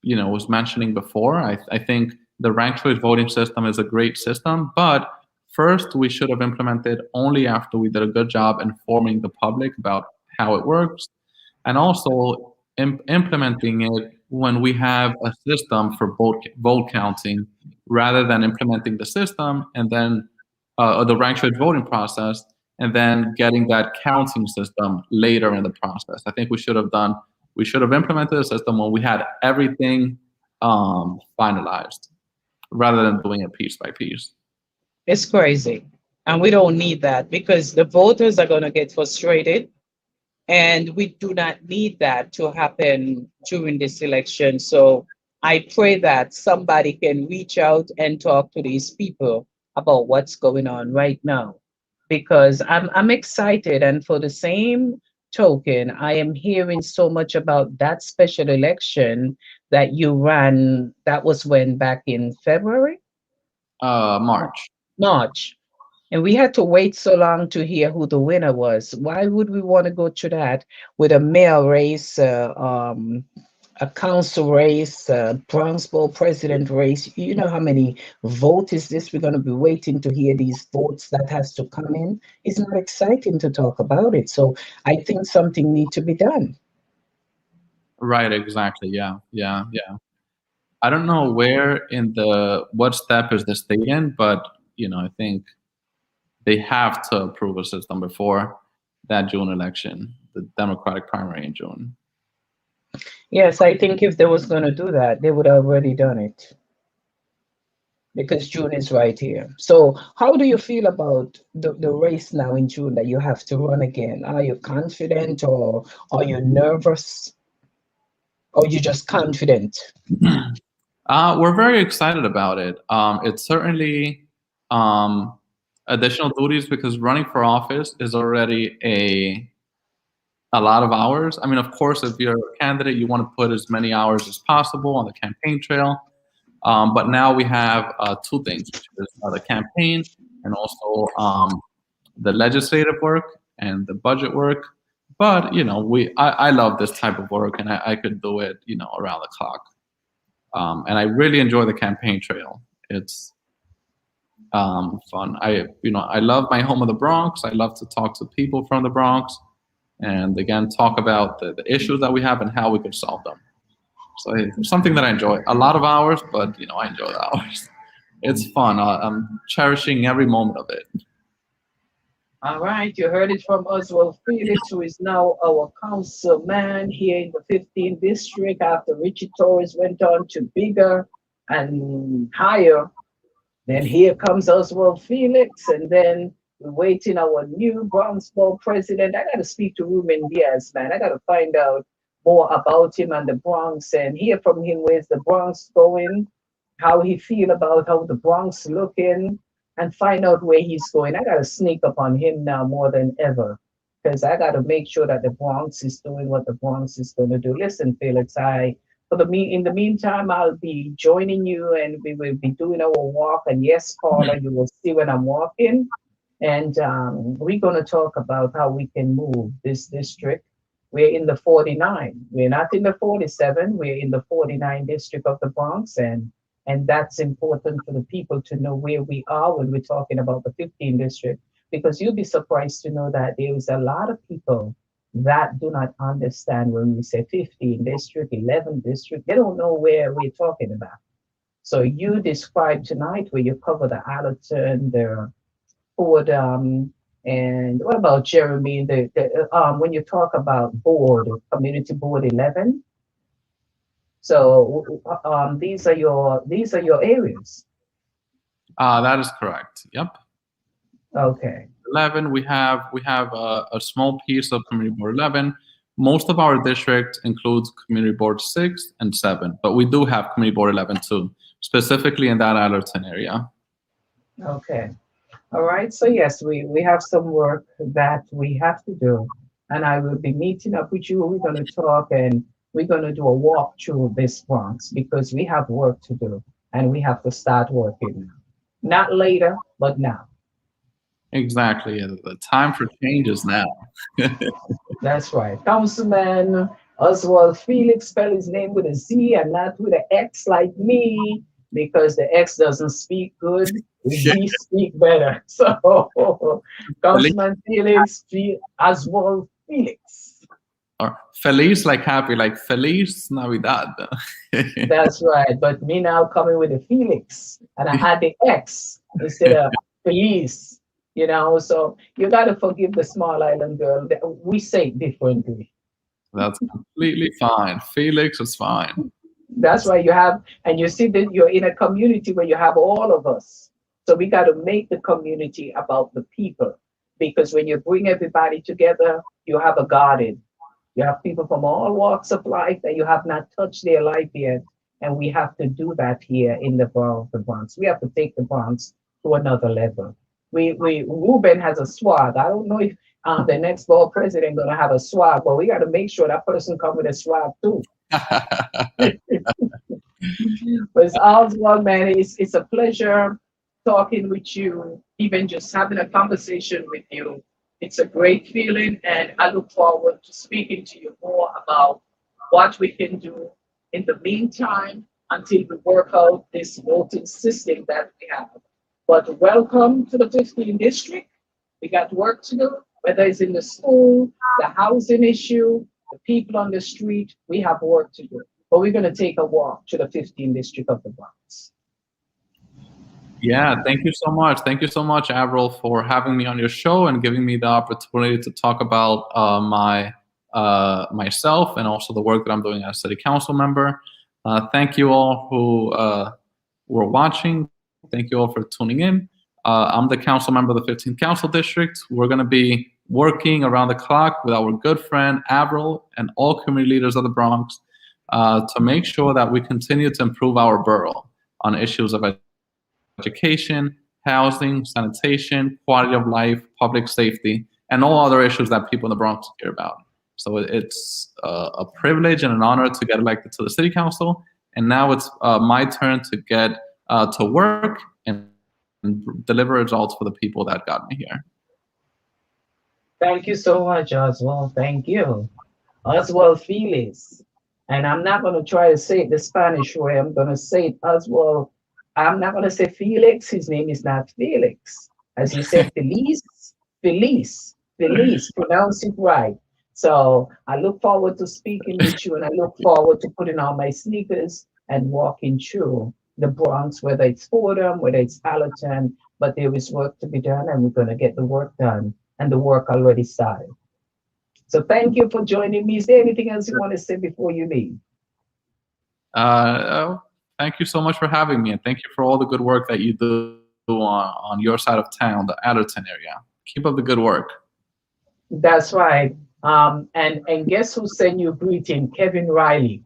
was mentioning before. I think the ranked choice voting system is a great system, but first we should have implemented only after we did a good job informing the public about how it works, and also implementing it when we have a system for vote counting, rather than implementing the system and then the ranked choice voting process and then getting that counting system later in the process. I think we should have implemented a system when we had everything finalized, rather than doing it piece by piece. It's crazy. And we don't need that because the voters are going to get frustrated. And we do not need that to happen during this election. So I pray that somebody can reach out and talk to these people about what's going on right now. Because I'm excited. And for the same token, I am hearing so much about that special election that you ran. That was when, back in February? March. March. And we had to wait so long to hear who the winner was. Why would we want to go through that with a mayor race, a council race, Bronx Board president race? You know how many votes is this? We're going to be waiting to hear these votes that has to come in. It's not exciting to talk about it. So I think something needs to be done. Right, exactly. Yeah. I don't know what step is the state in, but I think they have to approve a system before that June election, the Democratic primary in June. Yes, I think if they was going to do that, they would have already done it. Because June is right here. So how do you feel about the race now in June that you have to run again? Are you confident, or are you nervous? Or you just confident? We're very excited about it. It's certainly additional duties, because running for office is already a lot of hours. I mean, of course, if you're a candidate, you want to put as many hours as possible on the campaign trail. But now we have two things, which is the campaign and also the legislative work and the budget work. But I love this type of work, and I could do it around the clock. And I really enjoy the campaign trail. It's fun. I love my home of the Bronx. I love to talk to people from the Bronx, and again talk about the issues that we have and how we could solve them. So it's something that I enjoy. A lot of hours, but I enjoy the hours. It's fun. I'm cherishing every moment of it. All right, you heard it from Oswald Felix, who is now our councilman here in the 15th district after Richie Torres went on to bigger and higher. Then here comes Oswald Felix, and then we're waiting our new Bronx Ball president. I got to speak to Ruben Diaz, man. I got to find out more about him and the Bronx and hear from him where's the Bronx going, how he feel about how the Bronx looking, and find out where he's going. I got to sneak up on him now more than ever because I got to make sure that the Bronx is doing what the Bronx is going to do. Listen, Felix, in the meantime, I'll be joining you and we will be doing our walk. And yes, Paula, you will see when I'm walking. And we're going to talk about how we can move this district. We're in the 49. We're not in the 47. We're in the 49 district of the Bronx. And that's important for the people to know where we are when we're talking about the 15 district, because you'll be surprised to know that there is a lot of people that do not understand when we say 15 district, 11 district. They don't know where we're talking about. So you described tonight where you cover the Allerton, the Ford, and what about Jeremy? When you talk about board, community board 11. So these are your areas. That is correct. Yep. Okay. 11. We have a small piece of Community Board 11. Most of our district includes Community Board 6 and 7, but we do have Community Board 11 too, specifically in that Allerton area. Okay. All right. So yes, we have some work that we have to do, and I will be meeting up with you. We're going to talk and we're going to do a walk through this Bronx because we have work to do and we have to start working now. Not later, but now. Exactly. The time for change is now. That's right. Councilman Oswald Felix spell his name with a Z and not with an X like me because the X doesn't speak good. The Z speak better. So Councilman Felix Oswald Felix. Or Feliz like happy, like Feliz Navidad. That's right. But me now coming with a Felix and I add the X instead of Feliz. So you got to forgive the small island girl. We say it differently. That's completely fine. Felix is fine. That's why you see that you're in a community where you have all of us. So we got to make the community about the people, because when you bring everybody together, you have a garden. You have people from all walks of life that you have not touched their life yet. And we have to do that here in the Bronx. We have to take the Bronx to another level. Ruben has a swag. I don't know if the next ball president gonna have a swag, but we got to make sure that person come with a swag too. But it's Oswald, man, it's a pleasure talking with you, even just having a conversation with you. It's a great feeling, and I look forward to speaking to you more about what we can do in the meantime until we work out this voting system that we have. But welcome to the 15th district. We got work to do, whether it's in the school, the housing issue, the people on the street, we have work to do. But we're going to take a walk to the 15th district of the Bronx. Yeah, thank you so much. Thank you so much, Avril, for having me on your show and giving me the opportunity to talk about myself and also the work that I'm doing as a city council member. Thank you all who were watching. Thank you all for tuning in. I'm the council member of the 15th Council District. We're going to be working around the clock with our good friend Avril and all community leaders of the Bronx to make sure that we continue to improve our borough on issues of education, housing, sanitation, quality of life, public safety, and all other issues that people in the Bronx care about. So it's a privilege and an honor to get elected to the city council. And now it's my turn to get to work and deliver results for the people that got me here. Thank you so much, Oswald. Thank you. Oswald Feliz. And I'm not going to try to say it the Spanish way. I'm going to say it Oswald. I'm not going to say Felix. His name is not Felix. As you said, Feliz, Feliz, Feliz. Pronounce it right. So I look forward to speaking with you, and I look forward to putting on my sneakers and walking through the Bronx, whether it's Fordham, whether it's Allerton, but there is work to be done, and we're going to get the work done, and the work already started. So thank you for joining me. Is there anything else you want to say before you leave? Thank you so much for having me, and thank you for all the good work that you do on your side of town, the Allerton area. Keep up the good work. That's right. And guess who sent you a greeting? Kevin Riley.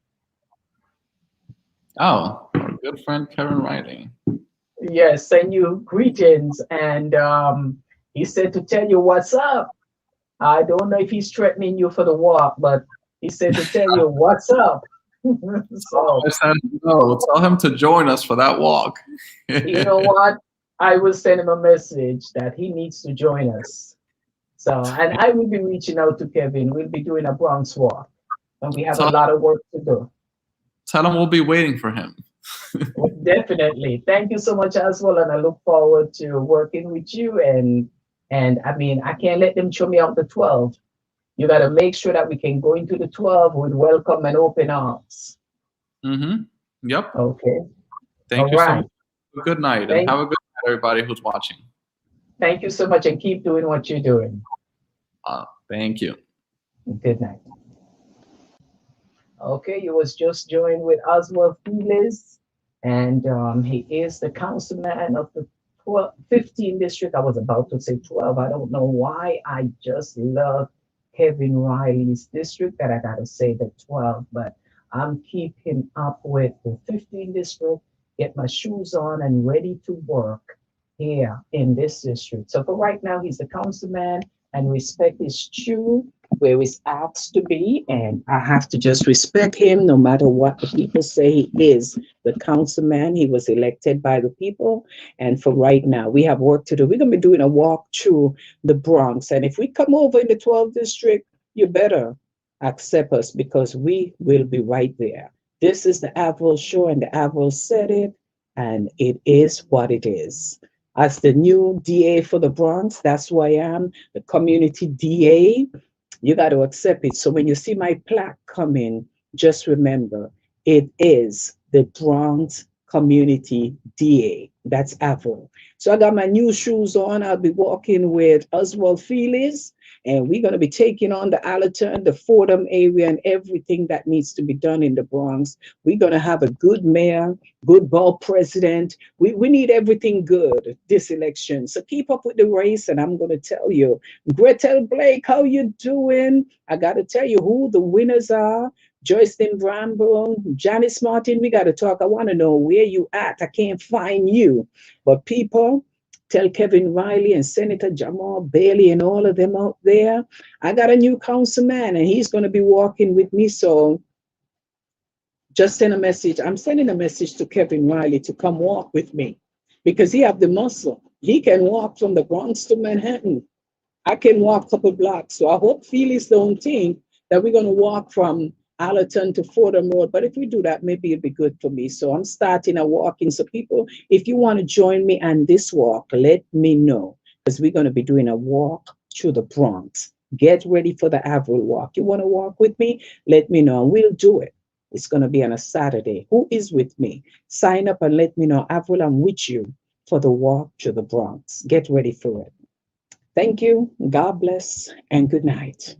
Oh, our good friend Kevin Riley. Yes, send you greetings, and he said to tell you what's up. I don't know if he's threatening you for the walk, but he said to tell you what's up. So I said, no, tell him to join us for that walk. you know what? I will send him a message that he needs to join us. So, and I will be reaching out to Kevin. We'll be doing a Bronx walk, and we have a tell, lot of work to do. tell him we'll be waiting for him. Definitely. Thank you so much as well, and I look forward to working with you. And I mean, I can't let them throw me out the 12. You got to make sure that we can go into the 12 with welcome and open arms. Mm-hmm. Yep. Okay. All Thank you so right. much. Good night, and Thank, have a good night, everybody who's watching. thank you so much, and keep doing what you're doing. Thank you. Good night. Okay, you was just joined with Oswald Feliz, and he is the councilman of the 15 district. I was about to say 12. I don't know why. I just love Kevin Riley's district that I gotta say the 12, but I'm keeping up with the 15 district, get my shoes on and ready to work here in this district. So for right now, he's the councilman, and respect is due where he's asked to be, and I have to just respect him no matter what the people say. He is the councilman. He was elected by the people, and for right now, we have work to do. We're gonna be doing a walk through the Bronx, and if we come over in the 12th district, you better accept us because we will be right there. This is the Avril show, and the Avril said it, and it is what it is. As the new DA for the Bronx, that's who I am, the community DA. You got to accept it. So when you see my plaque coming, just remember it is the Bronx Community DA. That's Apple. So I got my new shoes on. I'll be walking with Oswald Feliz, and we're going to be taking on the Allerton, the Fordham area, and everything that needs to be done in the Bronx. We're going to have a good mayor, good ball president. We need everything good this election. So keep up with the race, and I'm going to tell you, Gretel Blake, how you doing? I got to tell you who the winners are. Joycelyn Bramble, Janice Martin, we got to talk. I want to know where you at. I can't find you. But people, tell Kevin Riley and Senator Jamal Bailey and all of them out there, I got a new councilman and he's going to be walking with me. So just send a message. I'm sending a message to Kevin Riley to come walk with me because he have the muscle. He can walk from the Bronx to Manhattan. I can walk a couple blocks. So I hope Felix don't think that we're going to walk from Allerton to Fordham Road. But if we do that, maybe it'd be good for me. So I'm starting a walking. So people, if you want to join me on this walk, let me know because we're going to be doing a walk through the Bronx. Get ready for the Avril walk. You want to walk with me? Let me know and we'll do it. It's going to be on a Saturday. Who is with me? Sign up and let me know. Avril, I'm with you for the walk through the Bronx. Get ready for it. Thank you. God bless and good night.